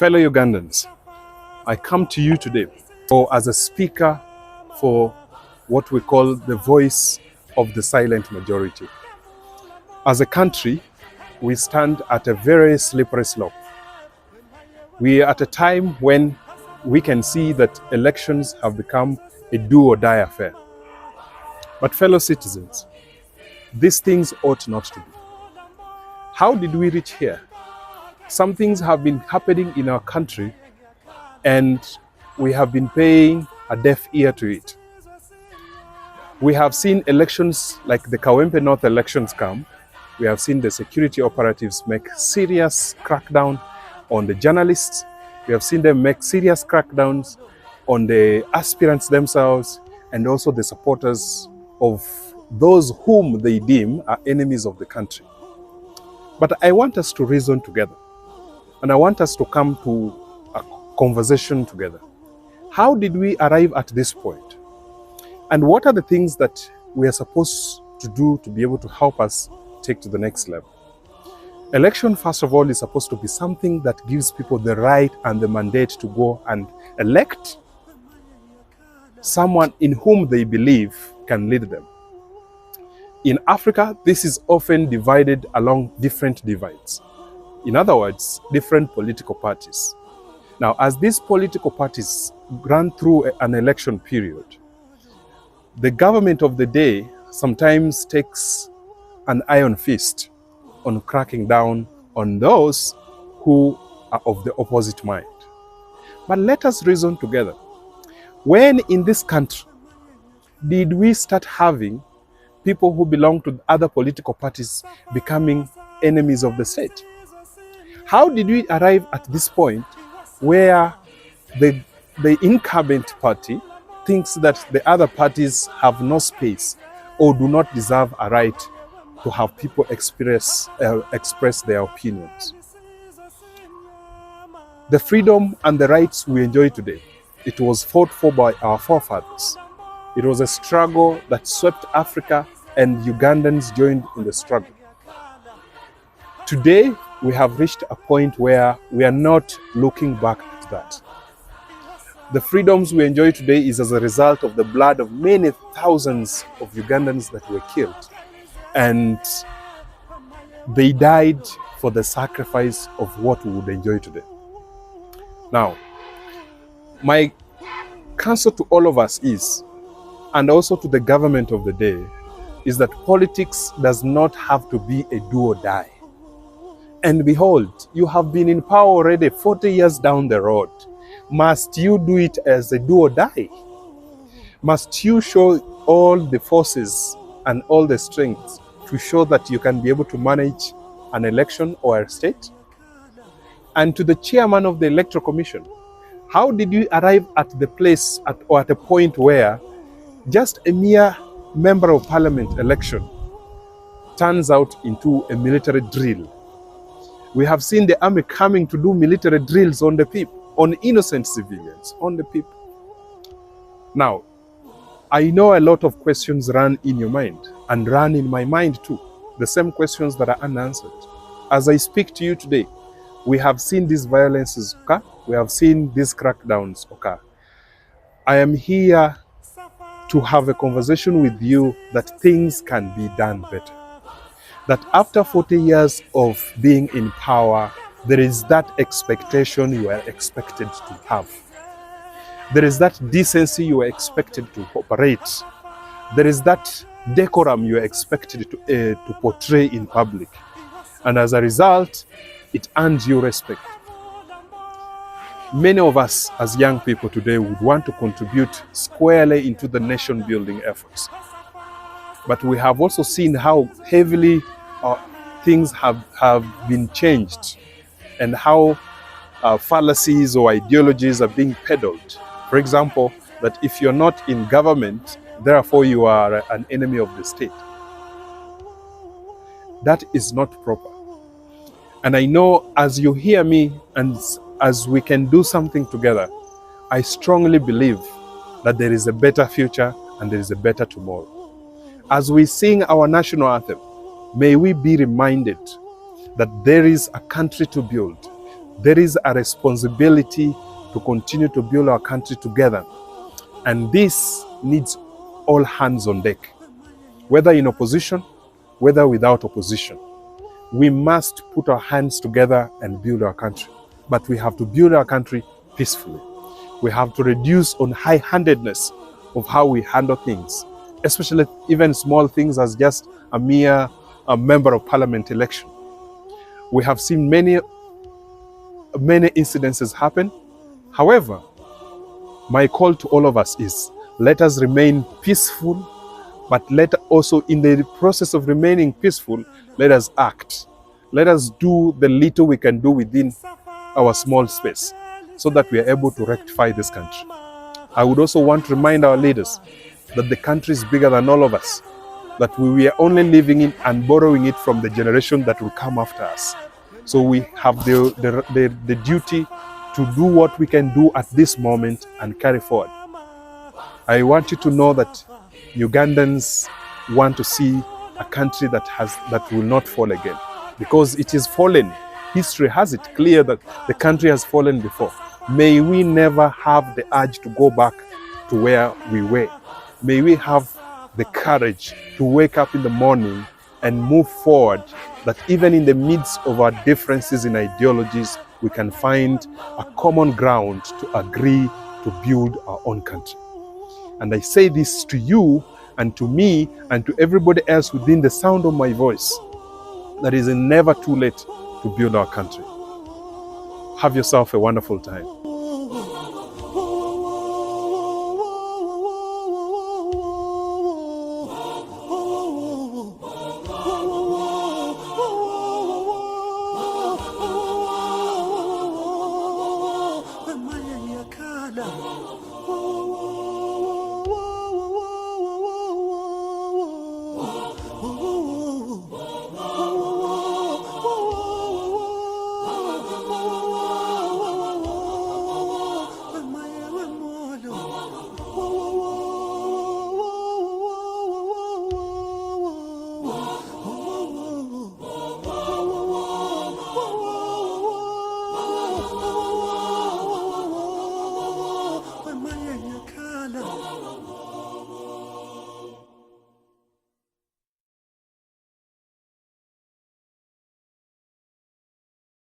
Fellow Ugandans, I come to you today as a speaker for what we call the voice of the silent majority. As a country, we stand at a very slippery slope. We are at a time when we can see that elections have become a do or die affair. But fellow citizens, these things ought not to be. How did we reach here? Some things have been happening in our country and we have been paying a deaf ear to it. We have seen elections like the Kawempe North elections come. We have seen the security operatives make serious crackdown on the journalists. We have seen them make serious crackdowns on the aspirants themselves and also the supporters of those whom they deem are enemies of the country. But I want us to reason together and I want us to come to a conversation together. How did we arrive at this point? And what are the things that we are supposed to do to be able to help us take to the next level? Election, first of all, is supposed to be something that gives people the right and the mandate to go and elect someone in whom they believe can lead them. In Africa, this is often divided along different divides. In other words, different political parties. Now, as these political parties run through an election period, the government of the day sometimes takes an iron fist on cracking down on those who are of the opposite mind. But let us reason together. When in this country did we start having people who belong to other political parties becoming enemies of the state? How did we arrive at this point where the incumbent party thinks that the other parties have no space or do not deserve a right to have people express their opinions? The freedom and the rights we enjoy today, it was fought for by our forefathers. It was a struggle that swept Africa and Ugandans joined in the struggle. Today, we have reached a point where we are not looking back at that. The freedoms we enjoy today is as a result of the blood of many thousands of Ugandans that were killed. And they died for the sacrifice of what we would enjoy today. Now, my counsel to all of us is, and also to the government of the day, is that politics does not have to be a do or die. And behold, you have been in power already 40 years down the road. Must you do it as a do or die? Must you show all the forces and all the strengths to show that you can be able to manage an election or a state? And to the chairman of the Electoral Commission, how did you arrive at the place or at a point where just a mere member of parliament election turns out into a military drill? We have seen the army coming to do military drills on the people, on innocent civilians, on the people. Now, I know a lot of questions run in your mind and run in my mind too. The same questions that are unanswered. As I speak to you today, we have seen these violences occur. We have seen these crackdowns occur. I am here to have a conversation with you that things can be done better. That after 40 years of being in power, there is that expectation you are expected to have. There is that decency you are expected to operate. There is that decorum you are expected to portray in public. And as a result, it earns you respect. Many of us as young people today would want to contribute squarely into the nation building efforts. But we have also seen how heavily things have been changed and how fallacies or ideologies are being peddled. For example, that if you're not in government, therefore you are an enemy of the state. That is not proper. And I know as you hear me and as we can do something together, I strongly believe that there is a better future and there is a better tomorrow. As we sing our national anthem, may we be reminded that there is a country to build, There is a responsibility to continue to build our country together. And this needs all hands on deck, whether in opposition, whether without opposition. We must put our hands together and build our country. But we have to build our country peacefully. We have to reduce on high-handedness of how we handle things, especially even small things as just a mere member of parliament election. We have seen many incidences happen. However, my call to all of us is, let us remain peaceful, but let also, in the process of remaining peaceful, let us act. Let us do the little we can do within our small space so that we are able to rectify this country. I would also want to remind our leaders that the country is bigger than all of us, that we are only living in and borrowing it from the generation that will come after us. So we have the duty to do what we can do at this moment and carry forward. I want you to know that Ugandans want to see a country that will not fall again, because it is fallen. History has it clear that the country has fallen before. May we never have the urge to go back to where we were. May we have the courage to wake up in the morning and move forward, that even in the midst of our differences in ideologies, we can find a common ground to agree to build our own country. And I say this to you and to me and to everybody else within the sound of my voice, that it is never too late to build our country. Have yourself a wonderful time. Kala